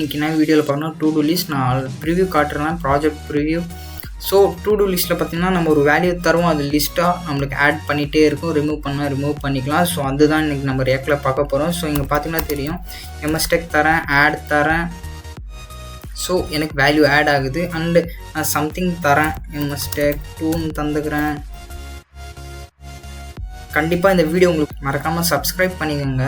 இன்றைக்கி என்ன வீடியோவில் பார்க்கணும், டு டூ லிஸ்ட் நான் ப்ரிவ்யூ காட்டுறேன், project preview. So to do லிஸ்ட்டில் பார்த்திங்கன்னா நம்ம ஒரு வேல்யூ தருவோம், அது லிஸ்ட்டாக நம்மளுக்கு ஆட் பண்ணிகிட்டே இருக்கும், ரிமூவ் பண்ணிக்கலாம். ஸோ அதுதான் இன்றைக்கி நம்ம ரியாக்டில் பார்க்க போகிறோம். ஸோ இங்கே பார்த்திங்கன்னா தெரியும், எம்எஸ்டெக் தரேன், ஆட் தரேன். ஸோ எனக்கு வேல்யூ ஆட் ஆகுது. அண்டு நான் சம்திங் தரேன், எம்எஸ்டெக் 2 தந்துக்கிறேன். கண்டிப்பாக இந்த வீடியோ உங்களுக்கு மறக்காமல் சப்ஸ்கிரைப் பண்ணிக்கோங்க.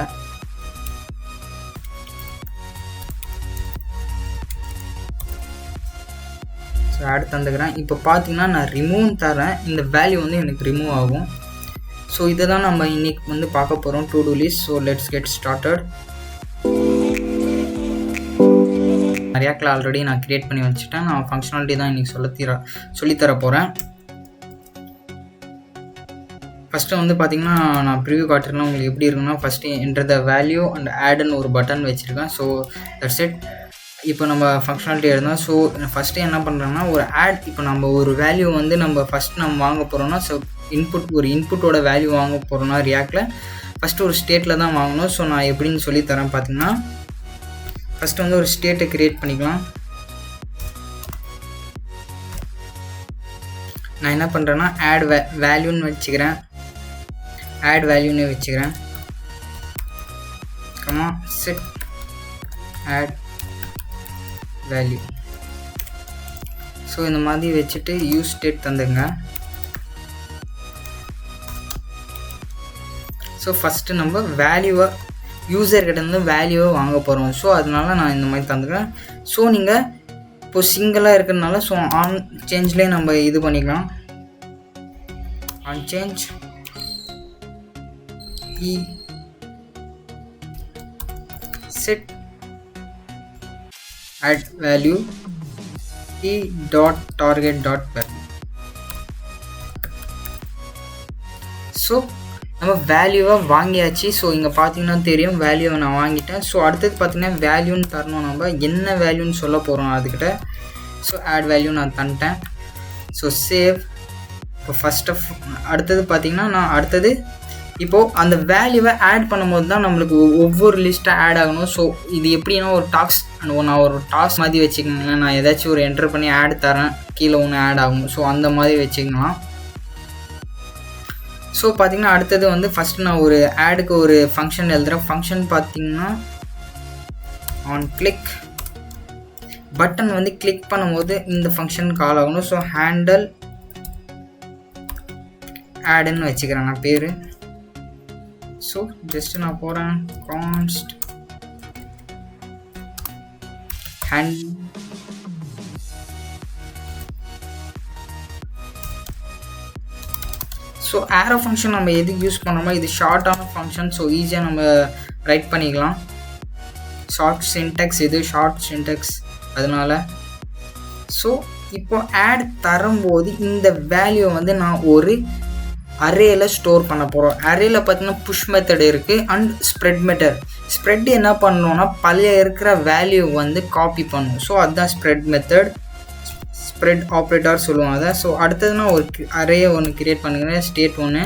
ஸோ ஆட் தந்துக்கிறேன். இப்போ பார்த்தீங்கன்னா நான் ரிமூவ் தரேன், இந்த வேல்யூ வந்து எனக்கு ரிமூவ் ஆகும். ஸோ இதை தான் நம்ம இன்றைக்கி வந்து பார்க்க போகிறோம், to do list. So let's get started. ரியாக்டில் ஆல்ரெடி நான் க்ரியேட் பண்ணி வச்சுட்டேன். நான் ஃபங்க்ஷனாலிட்டி தான் இன்றைக்கி சொல்லித்தர போகிறேன். ஃபஸ்ட்டு வந்து பார்த்திங்கன்னா நான் ப்ரிவ்யூ காட்டுறேன்னா உங்களுக்கு எப்படி இருக்குன்னா, first enter the value and ஆடுன்னு ஒரு பட்டன் வச்சுருக்கேன். So that's it. இப்போ நம்ம ஃபங்க்ஷனாலிட்டி எழுதணும். ஸோ ஃபஸ்ட்டு என்ன பண்ணுறோன்னா, ஒரு ஆட், இப்போ நம்ம ஒரு வேல்யூ வந்து நம்ம வாங்க போகிறோம்னா, ஸோ ஒரு இன்புட்டோட வேல்யூ வாங்க போகிறோம்னா ரியாக்டில் ஃபஸ்ட்டு ஒரு ஸ்டேட்டில் தான் வாங்கணும். ஸோ நான் எப்படின்னு சொல்லித்தரேன். பார்த்திங்கன்னா ஃபஸ்ட்டு வந்து ஒரு ஸ்டேட்டை க்ரியேட் பண்ணிக்கலாம். நான் என்ன பண்ணுறேன்னா ஆட் வேல்யூன்னு வச்சுக்கிறேன், ஆட் வேல்யூன்னு வச்சுக்கிறேன். Comma set add value. So இந்த மாதிரி வச்சுட்டு யூஸ் ஸ்டேட் தந்துங்க. ஸோ ஃபஸ்ட்டு நம்ம வேல்யூவை யூசர்கிட்டேருந்து வேல்யூவை வாங்க போகிறோம். ஸோ அதனால நான் இந்த மாதிரி தந்துக்கிறேன். ஸோ நீங்கள் இப்போது சிங்கிளாக இருக்கிறதுனால ஸோ ஆன் சேஞ்ச்லேயே நம்ம இது பண்ணிக்கலாம். On change set add value e.target.value. So நம்ம வேல்யூவை வாங்கியாச்சு. ஸோ இங்கே பார்த்தீங்கன்னா தெரியும், வேல்யூவை நான் வாங்கிட்டேன். ஸோ அடுத்தது பார்த்தீங்கன்னா வேல்யூன்னு தரணும், நம்ம என்ன வேல்யூன்னு சொல்ல போகிறோம் அதுக்கிட்ட. ஸோ ஆட் வேல்யூ நான் தந்துட்டேன். So save. இப்போ அடுத்தது பார்த்தீங்கன்னா நான் இப்போது அந்த வேல்யூவை ஆட் பண்ணும்போது தான் நம்மளுக்கு ஒவ்வொரு லிஸ்ட்டாக ஆட் ஆகணும். ஸோ இது எப்படின்னா ஒரு நான் ஒரு டாஸ்க் மாதிரி வச்சுக்கோங்களேன். நான் ஏதாச்சும் ஒரு என்டர் பண்ணி ஆட் தரேன், கீழே ஒன்று ஆட் ஆகும். ஸோ அந்த மாதிரி வச்சுக்கலாம். ஸோ பார்த்திங்கன்னா அடுத்தது வந்து ஃபஸ்ட்டு நான் ஒரு ஆடுக்கு ஒரு ஃபங்க்ஷன் எழுதுகிறேன். ஃபங்க்ஷன் பார்த்திங்கன்னா ஆன் கிளிக் பட்டன் வந்து கிளிக் பண்ணும்போது இந்த ஃபங்க்ஷன் கால் ஆகணும். ஸோ ஹேண்டல் ஆடுன்னு வச்சுக்கிறேன் நான் பேர். ஸோ ஜஸ்ட் நான் போகிறேன் கான்ஸ்ட் ஹேண்ட். ஸோ ஆரோ ஃபங்க்ஷன் நம்ம எதுக்கு யூஸ் பண்ணுறோமோ, இது ஷார்ட்டான ஃபங்க்ஷன். ஸோ ஈஸியாக நம்ம ரைட் பண்ணிக்கலாம். ஷார்ட் சின்டெக்ஸ் அதனால். ஸோ இப்போ ஆட் தரும்போது இந்த வேல்யூ வந்து நான் ஒரு அரேல ஸ்டோர் பண்ண போகிறோம். அரேல பார்த்தீங்கன்னா புஷ் மெத்தட் இருக்குது அண்ட் ஸ்ப்ரெட் என்ன பண்ணணும்னா பழைய இருக்கிற வேல்யூ வந்து காப்பி பண்ணும். ஸோ அதுதான் ஸ்ப்ரெட் ஆப்ரேட்டர் சொல்லுவாங்க அதை. ஸோ அடுத்தது நான் ஒரு அரே ஒன்று கிரியேட் பண்ணுறேன், ஸ்டேட் ஒன்று.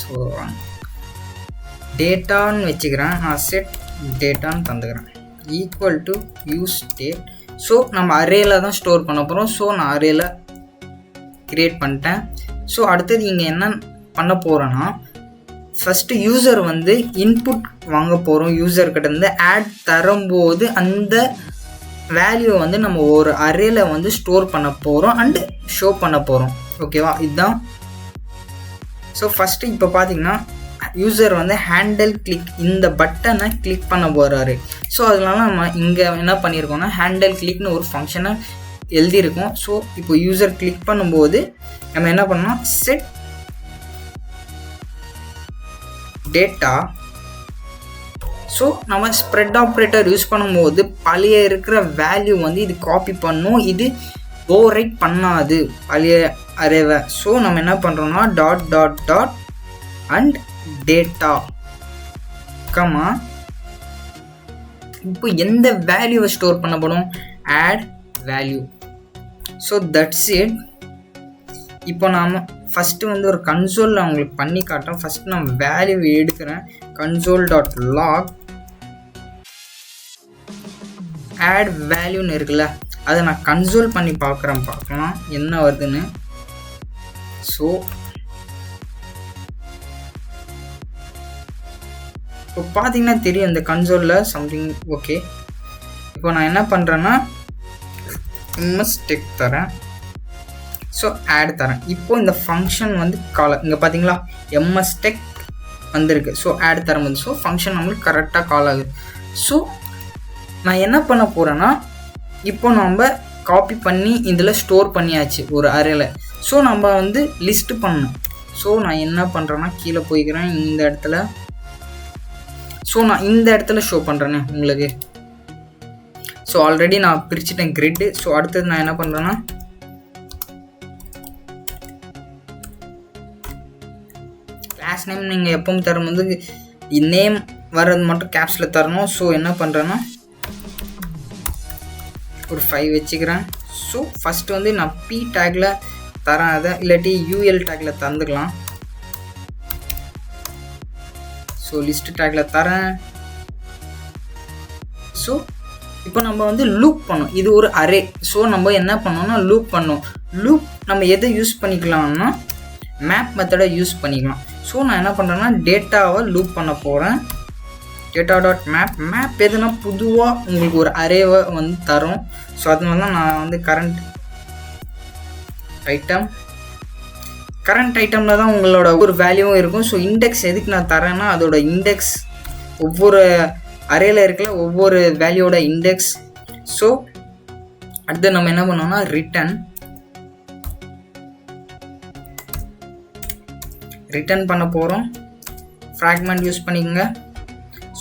ஸோ டேட்டான்னு வச்சுக்கிறேன், நான் செட் டேட்டான்னு தந்துக்கிறேன் equal to use state. So நம்ம அரேல தான் ஸ்டோர் பண்ண போகிறோம். ஸோ நான் அரேல கிரியேட் பண்ணிட்டேன். ஸோ அடுத்தது இங்கே என்ன பண்ண போகிறேன்னா, ஃபஸ்ட்டு யூசர் வந்து இன்புட் வாங்க போகிறோம். யூசர்கிட்ட இருந்து ஆட் தரும்போது அந்த வேல்யூ வந்து நம்ம ஒரு அரேல வந்து ஸ்டோர் பண்ண போகிறோம் அண்டு ஷோ பண்ண போகிறோம். ஓகேவா, இதுதான். ஸோ ஃபஸ்ட்டு இப்போ பார்த்தீங்கன்னா யூசர் வந்து ஹேண்டல் கிளிக் இந்த பட்டனை கிளிக் பண்ண போகிறாரு. ஸோ அதனால நம்ம இங்கே என்ன பண்ணியிருக்கோம்னா ஹேண்டல் கிளிக்னு ஒரு ஃபங்க்ஷனை எழுதியிருக்கோம். ஸோ இப்போ யூசர் கிளிக் பண்ணும்போது நம்ம என்ன பண்ணோம், செட் டேட்டா. ஸோ நம்ம ஸ்ப்ரெட் ஆப்ரேட்டர் யூஸ் பண்ணும்போது பழைய இருக்கிற வேல்யூ வந்து இது காப்பி பண்ணும், இது ஓவர்ரைட் பண்ணாது பழைய அரேவை. ஸோ நம்ம என்ன பண்ணுறோம்னா டாட் அண்ட் டேட்டா கமா இப்போ எந்த வேல்யூவை ஸ்டோர் பண்ணப்படும், add value. So that's it. இப்போ நாம் ஃபஸ்ட்டு வந்து ஒரு கன்சோலில் உங்களுக்கு பண்ணி காட்டுறேன். ஃபஸ்ட்டு நான் வேல்யூ எடுக்கிறேன், console.log ஆட் வேல்யூன்னு இருக்குல்ல, அதை நான் கன்சோல் பண்ணி பார்க்கலாம் என்ன வருதுன்னு. ஸோ இப்போ பார்த்தீங்கன்னா தெரியும் இந்த கன்சோலில் சம்திங். ஓகே, இப்போ நான் என்ன பண்ணுறேன்னா mstech தரேன். ஸோ ஆட் தரேன். இப்போ இந்த ஃபங்க்ஷன் வந்து கால் இங்கே பார்த்தீங்களா mstech வந்திருக்கு. ஸோ ஆட் தரும்போது ஸோ ஃபங்க்ஷன் நம்மளுக்கு கரெக்டாக கால் ஆகுது. ஸோ நான் என்ன பண்ண போகிறேன்னா இப்போ நம்ம காப்பி பண்ணி இதில் ஸ்டோர் பண்ணியாச்சு ஒரு அரேல. ஸோ நம்ம வந்து லிஸ்ட்டு பண்ணணும். ஸோ நான் என்ன பண்ணுறேன்னா கீழே போய்க்கிறேன் இந்த இடத்துல. ஸோ நான் இந்த இடத்துல ஷோ பண்ணுறேன்னு உங்களுக்கு. ஸோ ஆல்ரெடி நான் பிரிச்சுட்டேன் கிரிட்டு. ஸோ அடுத்தது நான் என்ன பண்ணுறேன்னா கிளாஸ் நேம் நீங்கள் எப்பவும் தரும்போது நேம் வர்றது மட்டும் கேப்ஸில் தரணும். ஸோ என்ன பண்ணுறேன்னா ஒரு 5 வச்சுக்கிறேன். ஸோ ஃபஸ்ட்டு வந்து நான் p டேக்கில் தரேன், அதை இல்லாட்டி ul டேக்கில் தந்துக்கலாம். ஸோ லிஸ்ட் டேக்கில் தரேன். ஸோ இப்போ நம்ம வந்து லூப் பண்ணோம், இது ஒரு அரே. ஸோ நம்ம என்ன பண்ணோம்னா லூப் பண்ணோம். லூப் நம்ம எதை யூஸ் பண்ணிக்கலாம்னா மேப் மெத்தடை யூஸ் பண்ணிக்கலாம். ஸோ நான் என்ன பண்ணுறேன்னா டேட்டாவை லூப் பண்ண போகிறேன். data.map எதுனா பொதுவாக உங்களுக்கு ஒரு அரேவை வந்து தரும். ஸோ அதனால தான் நான் வந்து கரண்ட் ஐட்டமில் தான் உங்களோட ஒரு வேல்யூவும் இருக்கும். ஸோ இண்டெக்ஸ் எதுக்கு நான் தரேன்னா அதோட இண்டெக்ஸ் ஒவ்வொரு அரேல இருக்கல ஒவ்வொரு வேல்யூவோட இண்டெக்ஸ். ஸோ அடுத்து நம்ம என்ன பண்ணோம்னா ரிட்டர்ன் பண்ண போகிறோம். ஃப்ராக்மெண்ட் யூஸ் பண்ணிக்கோங்க.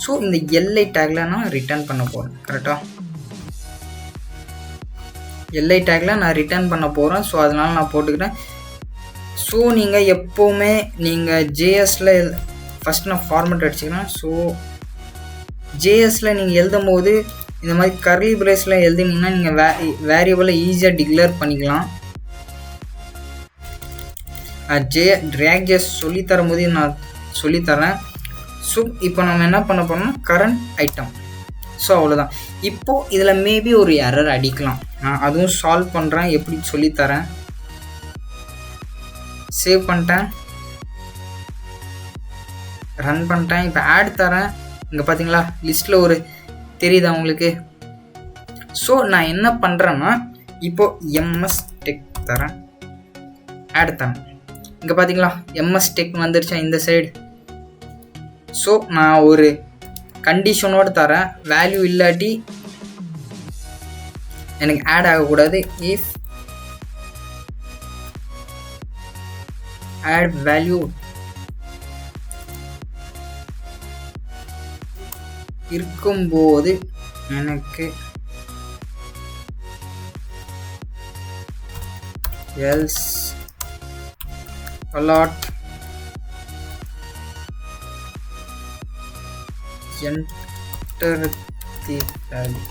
ஸோ இந்த எல்ஐ டேக்கில் நான் ரிட்டர்ன் பண்ண போகிறேன். கரெக்டாக எல்ஐ டேக்கில் நான் ரிட்டர்ன் பண்ண போகிறேன். ஸோ அதனால் நான் போட்டுக்கிறேன். ஸோ நீங்கள் எப்போவுமே நீங்கள் ஜேஎஸில் ஃபஸ்ட் நான் ஃபார்மேட் அடிச்சுக்கிறேன். ஸோ ஜேஎஸில் நீங்கள் எழுதும் போது இந்த மாதிரி கர்லி பிரேஸில் எழுதினீங்கன்னா நீங்கள் வேரியபிளை ஈஸியாக டிக்ளேர் பண்ணிக்கலாம். React.js சொல்லித்தரும் போது நான் சொல்லித்தரேன். ஸோ இப்போ நம்ம என்ன பண்ண போகிறோம்னா கரண்ட் ஐட்டம். ஸோ அவ்வளோதான். இப்போது இதில் மேபி ஒரு எரர் அடிக்கலாம், நான் அதுவும் சால்வ் பண்ணுறேன், எப்படி சொல்லித்தரேன். சேவ் பண்ணிட்டேன், ரன் பண்ணிட்டேன். இப்போ ஆட் தரேன். இங்கே பார்த்தீங்களா லிஸ்ட்டில் ஒரு தெரியுதா உங்களுக்கு. ஸோ நான் என்ன பண்ணுறேன்னா இப்போது mstech தரேன், ஆட் தரேன். இங்கே பார்த்தீங்களா mstech வந்துருச்சா இந்த சைடு. ஸோ நான் ஒரு கண்டிஷனோடு தரேன், வேல்யூ இல்லாட்டி எனக்கு ஆட் ஆகக்கூடாது. இஃப் ஆட் வேல்யூ இருக்கும்போது எனக்கு else allot enter the value.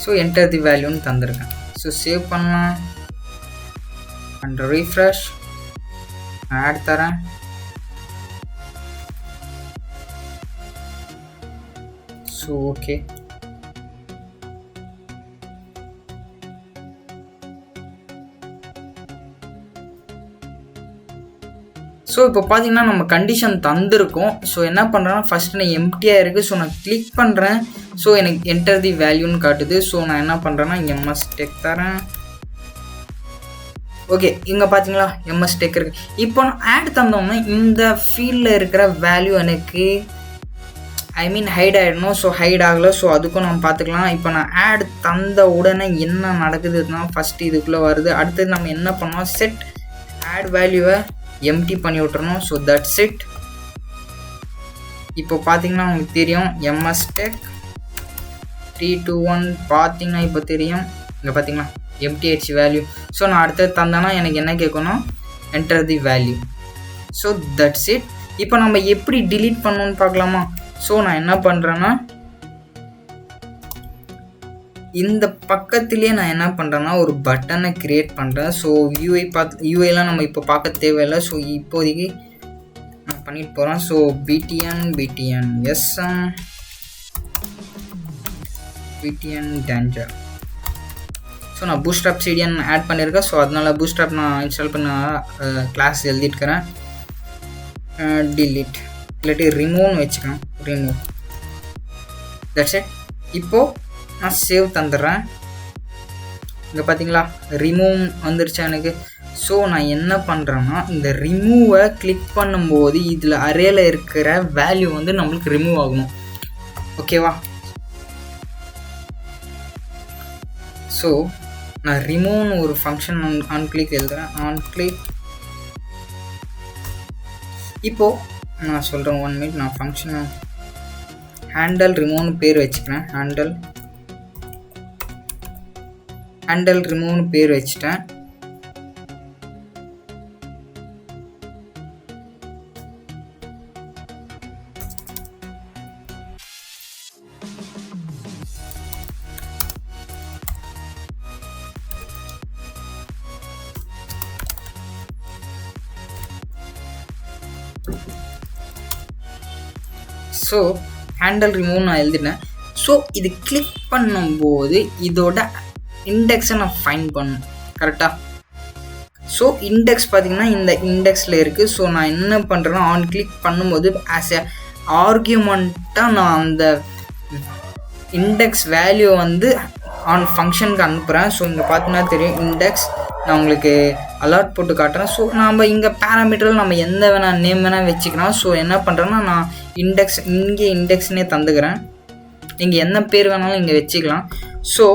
So enter the வேல்யூன்னு தந்திருக்கேன். ஸோ சேவ் பண்ணலாம் அண்ட் ரீஃப்ரெஷ். ஆட் தரேன். ஸோ ஓகே, ஸோ இப்போ பார்த்தீங்கன்னா நம்ம கண்டிஷன் தந்திருக்கோம். ஸோ என்ன பண்ணுறேன்னா ஃபஸ்ட்டு நான் எம்டியாக இருக்குது. ஸோ நான் கிளிக் பண்ணுறேன். ஸோ எனக்கு என்டர் தி வேல்யூன்னு காட்டுது. ஸோ நான் என்ன பண்ணுறேன்னா mstech தரேன். ஓகே, இங்கே பார்த்தீங்களா mstech இருக்குது. இப்போ நான் ஆட் தந்தோம்னா இந்த ஃபீல்டில் இருக்கிற வேல்யூ எனக்கு ஹைட் ஆகிடணும். ஸோ ஹைட் ஆகலை. ஸோ அதுக்கும் நம்ம பார்த்துக்கலாம். இப்போ நான் ஆட் தந்த உடனே என்ன நடக்குதுன்னா ஃபஸ்ட்டு இதுக்குள்ளே வருது. அடுத்தது நம்ம என்ன பண்ணோம், செட் ஆட் வேல்யூவை எம்டி பண்ணி விட்டுறணும். So that's it. இப்போ பார்த்தீங்கன்னா உங்களுக்கு தெரியும் mstech 321 பார்த்தீங்கன்னா இப்போ தெரியும். இங்கே பார்த்தீங்களா எம்டிஹெச் வேல்யூ. ஸோ நான் அடுத்தது தந்தேன்னா எனக்கு என்ன கேட்கணும், enter the value. So that's it. இப்போ நம்ம எப்படி டிலீட் பண்ணணும்னு பார்க்கலாமா. ஸோ நான் என்ன பண்ணுறேன்னா இந்த பக்கத்துலேயே நான் என்ன பண்ணுறேன்னா ஒரு பட்டனை க்ரியேட் பண்ணுறேன். ஸோ யூஐலாம் நம்ம இப்போ பார்க்க தேவையில்லை. ஸோ இப்போதைக்கு நான் பண்ணிட்டு போகிறேன். So btn sm VTN danger. So நான் பூட்ஸ்ட்ராப் CDN ஆட் பண்ணியிருக்கேன். ஸோ அதனால் பூட்ஸ்ட்ராப் நான் இன்ஸ்டால் பண்ண கிளாஸ் எழுதிட்டுக்கிறேன். delete இல்லாட்டி ரிமூவ்னு வச்சுக்கலாம். Remove, that's it. இப்போது நான் சேவ் தந்துடுறேன். இங்கே பார்த்தீங்களா ரிமூவ் வந்துருச்சா எனக்கு. ஸோ நான் என்ன பண்ணுறேன்னா இந்த ரிமூவை கிளிக் பண்ணும்போது இதில் அரேல இருக்கிற வேல்யூ வந்து நம்மளுக்கு ரிமூவ் ஆகணும். ஓகேவா? ஸோ நான் ரிமூவ்னு ஒரு ஃபங்க்ஷன் ஆன் கிளிக் எழுதுகிறேன். On click. இப்போது நான் சொல்கிறேன் 1 minute. நான் ஃபங்க்ஷனை ஹேண்டல் ரிமூவ்னு பேர் வச்சுக்கிறேன். ஹேண்டல் ரிமூவ்னு பேர் வச்சுட்டேன். ஸோ ஹேண்டல் ரிமூவ் நான் எழுதினேன். ஸோ இது கிளிக் பண்ணும்போது இதோட இண்டெக்ஸை நான் ஃபைன் பண்ணணும். கரெக்டாக? ஸோ இண்டெக்ஸ் பார்த்திங்கன்னா இந்த இண்டெக்ஸில் இருக்குது. ஸோ நான் என்ன பண்ணுறேன்னா ஆன் கிளிக் பண்ணும்போது ஆஸ் எ ஆர்கியூமெண்ட்டாக நான் அந்த இண்டெக்ஸ் வேல்யூ வந்து ஆன் ஃபங்க்ஷனுக்கு அனுப்புகிறேன். ஸோ இங்கே பார்த்தீங்கன்னா தெரியும் இண்டெக்ஸ். நான் உங்களுக்கு அலர்ட் போட்டு காட்டுறேன். ஸோ நம்ம இங்கே பேராமீட்டரில் நம்ம எந்த வேணால் நேம் வேணால் வச்சுக்கலாம். ஸோ என்ன பண்ணுறேன்னா நான் இண்டெக்ஸ் இங்கே இண்டெக்ஸ்னே தந்துக்கிறேன். நீங்கள் என்ன பேர் வேணாலும் இங்கே வச்சுக்கலாம். ஸோ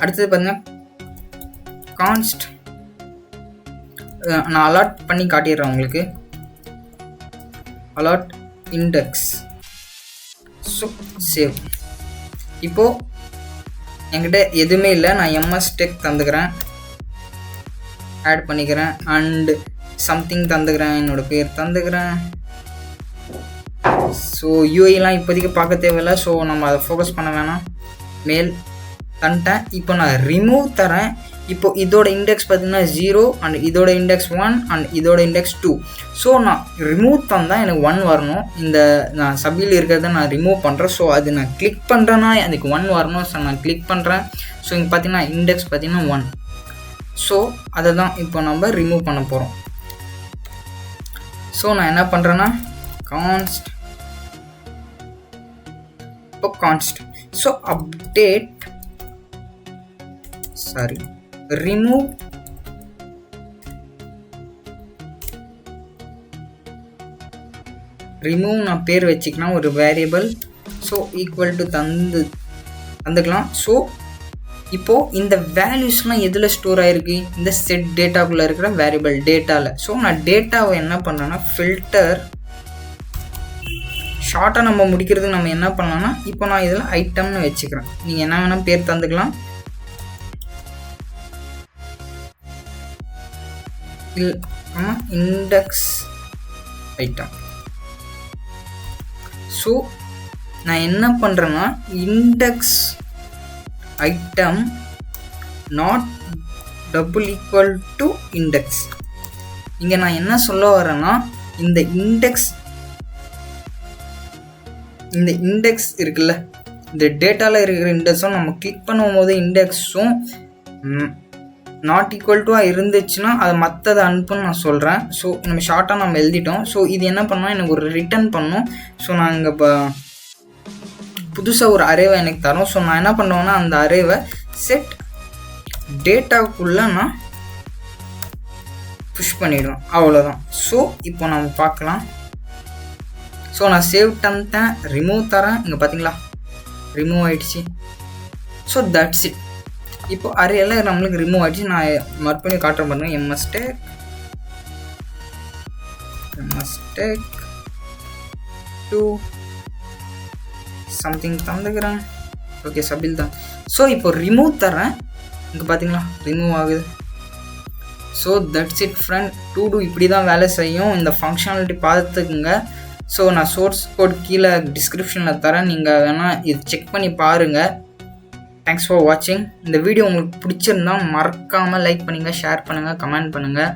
அடுத்தது பார்த்தீங்கன்னா கான்ஸ்ட். நான் அலர்ட் பண்ணி காட்டிடுறேன் உங்களுக்கு. Alert index. So save. இப்போது என்கிட்ட எதுவுமே இல்லை. நான் MS-TECH தந்துக்கிறேன், ஆட் பண்ணிக்கிறேன். அண்டு சம்திங் தந்துக்கிறேன், என்னோடய பேர் தந்துக்கிறேன். ஸோ UIலாம் இப்போதைக்கு பார்க்க தேவையில்லை. ஸோ நம்ம அதை ஃபோக்கஸ் பண்ண வேணாம். மேல் தந்துட்டேன். இப்போ நான் ரிமூவ் தரேன். இப்போது இதோட இண்டெக்ஸ் பார்த்திங்கன்னா 0 அண்ட் இதோட இண்டெக்ஸ் 1 அண்ட் இதோட இண்டெக்ஸ் 2. ஸோ நான் ரிமூவ் தந்தால் எனக்கு 1 வரணும். இந்த நான் சபியில் இருக்கிறத நான் ரிமூவ் பண்ணுறேன். ஸோ அது நான் கிளிக் பண்ணுறேன்னா எனக்கு 1 வரணும். ஸோ நான் கிளிக் பண்ணுறேன். ஸோ இங்கே பார்த்திங்கன்னா இண்டெக்ஸ் பார்த்திங்கன்னா 1. ஸோ அதை தான் இப்போ நம்ம ரிமூவ் பண்ண போகிறோம். ஸோ நான் என்ன பண்ணுறேன்னா கான்ஸ்ட். இப்போ கான்ஸ்ட். ஸோ அப்டேட் remove நான் பேர் வச்சுக்கலாம் ஒரு வேரியபிள். ஸோ ஈக்குவல் டு தந்துக்கலாம். ஸோ இப்போது இந்த வேல்யூஸ்லாம் எதில் ஸ்டோர் ஆகிருக்கு? இந்த செட் டேட்டாக்குள்ளே இருக்கிற வேரியபிள் டேட்டாவில். ஸோ நான் டேட்டாவை என்ன பண்ணேன்னா ஃபில்டர் ஷார்ட்டாக நம்ம முடிக்கிறதுக்கு நம்ம என்ன பண்ணலாம்னா இப்போ நான் இதில் ஐட்டம்னு வச்சுக்கிறேன். நீங்கள் என்ன வேணால் பேர் தந்துக்கலாம். Index item. ஸோ நான் என்ன பண்ணுறேன்னா index item not double equal to index. இங்கே நான் என்ன சொல்ல வரேன்னா இந்த இண்டெக்ஸ் இருக்குல்ல, இந்த டேட்டாவில் இருக்கிற இண்டெக்ஸும் நம்ம கிளிக் பண்ணும்போது இண்டெக்ஸும் நாட் ஈக்குவல் டுவாக இருந்துச்சுன்னா அதை மற்றதை அனுப்புன்னு நான் சொல்கிறேன். ஸோ நம்ம ஷார்ட்டாக நம்ம எழுதிட்டோம். ஸோ இது என்ன பண்ணால் எனக்கு ஒரு ரிட்டர்ன் பண்ணும். ஸோ நான் இங்கே இப்போ புதுசாக ஒரு அரேவை எனக்கு தரும். ஸோ நான் என்ன பண்ணுவேன்னா அந்த அரேவை செட் டேட்டாவுக்குள்ளே நான் புஷ் பண்ணிவிடுவேன். அவ்வளோதான். ஸோ இப்போ நம்ம பார்க்கலாம். ஸோ நான் சேவ் தந்தேன், ரிமூவ் தரேன். இங்கே பார்த்தீங்களா ரிமூவ் ஆகிடுச்சு. So that's it. இப்போ அரேலாம் நம்மளுக்கு ரிமூவ் ஆகிடுச்சு. நான் மறுபடியும் காட்டுற பாருங்க. MS-TECH to சம்திங் தந்துக்கிறேன். ஓகே சபில் தான். ஸோ இப்போ ரிமூவ் தரேன். இங்கே பார்த்தீங்களா ரிமூவ் ஆகுது. So that's it friend. டூ இப்படி தான் வேலை செய்யும். இந்த ஃபங்க்ஷனாலிட்டி பார்த்துக்குங்க. ஸோ நான் சோர்ஸ் கோட் கீழே டிஸ்கிரிப்ஷனில் தரேன். நீங்கள் வேணால் இது செக் பண்ணி பாருங்கள். தேங்க்ஸ் ஃபார் வாட்சிங். இந்த வீடியோ உங்களுக்கு பிடிச்சிருந்தா மறக்காமல் லைக் பண்ணுங்கள், ஷேர் பண்ணுங்கள், கமெண்ட் பண்ணுங்கள்.